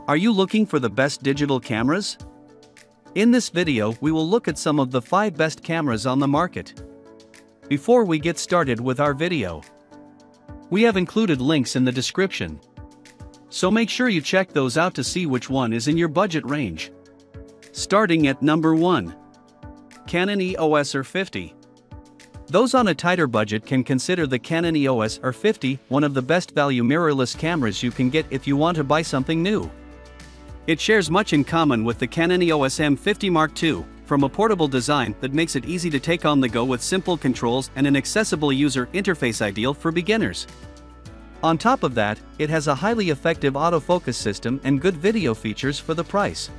Are you looking for the best digital cameras? In this video, we will look at some of the 5 best cameras on the market. Before we get started with our video, we have included links in the description, so make sure you check those out to see which one is in your budget range. Starting at number 1. Canon EOS R50. Those on a tighter budget can consider the Canon EOS R50 one of the best value mirrorless cameras you can get if you want to buy something new. It shares much in common with the Canon EOS M50 Mark II, from a portable design that makes it easy to take on the go with simple controls and an accessible user interface ideal for beginners. On top of that, it has a highly effective autofocus system and good video features for the price.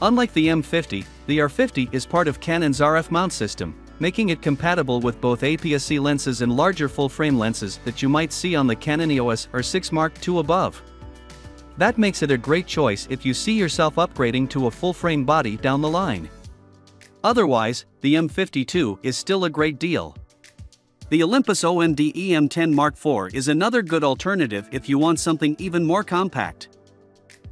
Unlike the M50, the R50 is part of Canon's RF mount system, making it compatible with both APS-C lenses and larger full-frame lenses that you might see on the Canon EOS R6 Mark II above. That makes it a great choice if you see yourself upgrading to a full-frame body down the line. Otherwise, the M52 is still a great deal. The Olympus OMD EM10 Mark IV is another good alternative if you want something even more compact.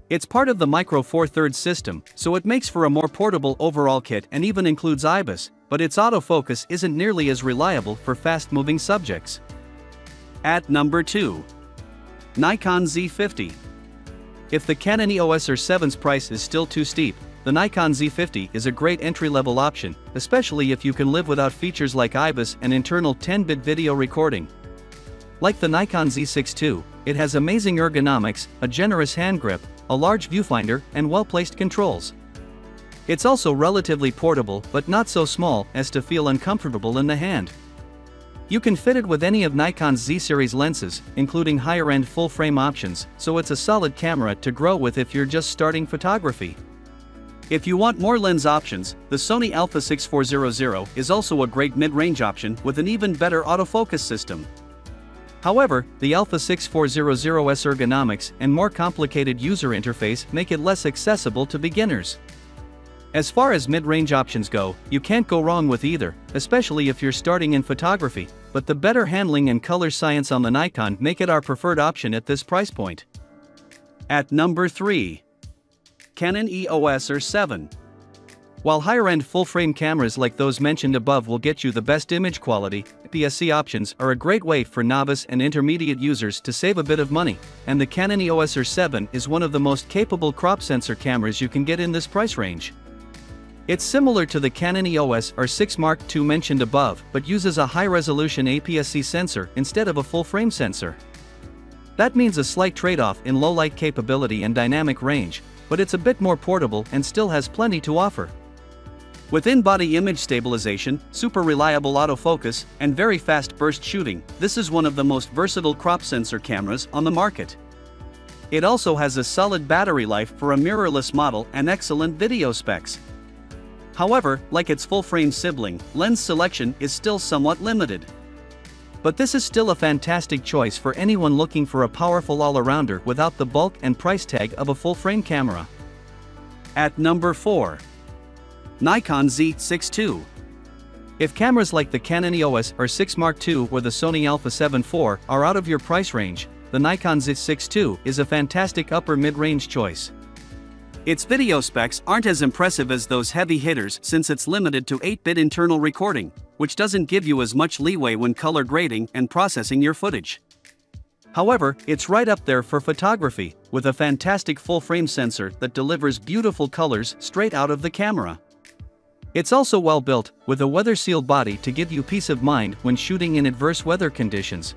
It's part of the Micro Four Thirds system, so it makes for a more portable overall kit and even includes IBIS, but its autofocus isn't nearly as reliable for fast-moving subjects. At number 2. Nikon Z50. If the Canon EOS R7's price is still too steep, the Nikon Z50 is a great entry-level option, especially if you can live without features like IBIS and internal 10-bit video recording. Like the Nikon Z6 II, it has amazing ergonomics, a generous hand grip, a large viewfinder, and well-placed controls. It's also relatively portable but not so small as to feel uncomfortable in the hand. You can fit it with any of Nikon's Z-series lenses, including higher-end full-frame options, so it's a solid camera to grow with if you're just starting photography. If you want more lens options, the Sony Alpha 6400 is also a great mid-range option with an even better autofocus system. However, the Alpha 6400's ergonomics and more complicated user interface make it less accessible to beginners. As far as mid-range options go, you can't go wrong with either, especially if you're starting in photography, but the better handling and color science on the Nikon make it our preferred option at this price point. At number 3. Canon EOS R7. While higher-end full-frame cameras like those mentioned above will get you the best image quality, APS-C options are a great way for novice and intermediate users to save a bit of money, and the Canon EOS R7 is one of the most capable crop sensor cameras you can get in this price range. It's similar to the Canon EOS R6 Mark II mentioned above, but uses a high-resolution APS-C sensor instead of a full-frame sensor. That means a slight trade-off in low-light capability and dynamic range, but it's a bit more portable and still has plenty to offer. With in-body image stabilization, super reliable autofocus, and very fast burst shooting, this is one of the most versatile crop sensor cameras on the market. It also has a solid battery life for a mirrorless model and excellent video specs. However, like its full-frame sibling, lens selection is still somewhat limited. But this is still a fantastic choice for anyone looking for a powerful all-arounder without the bulk and price tag of a full-frame camera. At number 4. Nikon Z6 II. If cameras like the Canon EOS R6 Mark II or the Sony Alpha 7 IV are out of your price range, the Nikon Z6 II is a fantastic upper mid-range choice. Its video specs aren't as impressive as those heavy hitters since it's limited to 8-bit internal recording, which doesn't give you as much leeway when color grading and processing your footage. However, it's right up there for photography, with a fantastic full-frame sensor that delivers beautiful colors straight out of the camera. It's also well built, with a weather-sealed body to give you peace of mind when shooting in adverse weather conditions.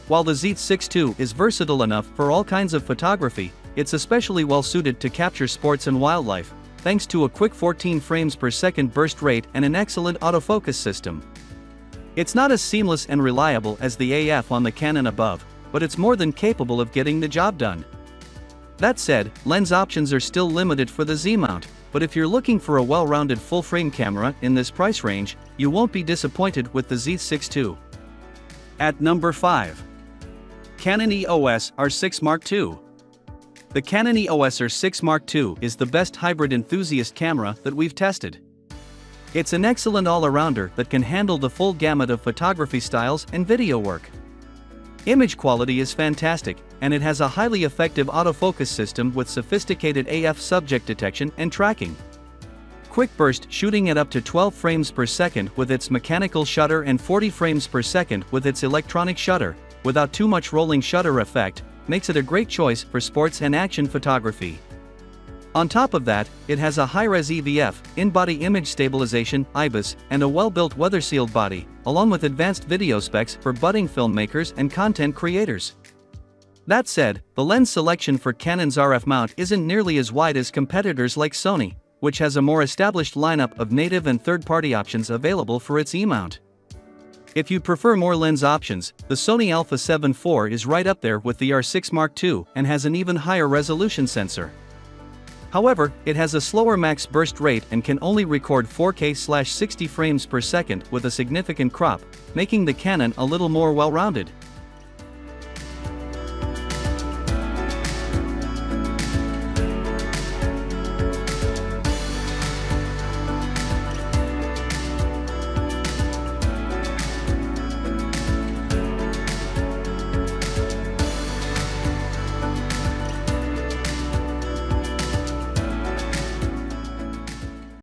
While the Z6 II is versatile enough for all kinds of photography, it's especially well suited to capture sports and wildlife, thanks to a quick 14 frames per second burst rate and an excellent autofocus system. It's not as seamless and reliable as the AF on the Canon above, but it's more than capable of getting the job done. That said, lens options are still limited for the Z mount, but if you're looking for a well-rounded full-frame camera in this price range, you won't be disappointed with the Z6 II. At number 5. Canon EOS R6 Mark II. The Canon EOS R6 Mark II is the best hybrid enthusiast camera that we've tested. It's an excellent all-arounder that can handle the full gamut of photography styles and video work. Image quality is fantastic, and it has a highly effective autofocus system with sophisticated AF subject detection and tracking. Quick burst shooting at up to 12 frames per second with its mechanical shutter and 40 frames per second with its electronic shutter, without too much rolling shutter effect, makes it a great choice for sports and action photography. On top of that, it has a high-res EVF, in-body image stabilization, IBIS, and a well-built weather-sealed body, along with advanced video specs for budding filmmakers and content creators. That said, the lens selection for Canon's RF mount isn't nearly as wide as competitors like Sony, which has a more established lineup of native and third-party options available for its E-mount. If you'd prefer more lens options, the Sony Alpha 7 IV is right up there with the R6 Mark II and has an even higher resolution sensor. However, it has a slower max burst rate and can only record 4K/60 frames per second with a significant crop, making the Canon a little more well-rounded.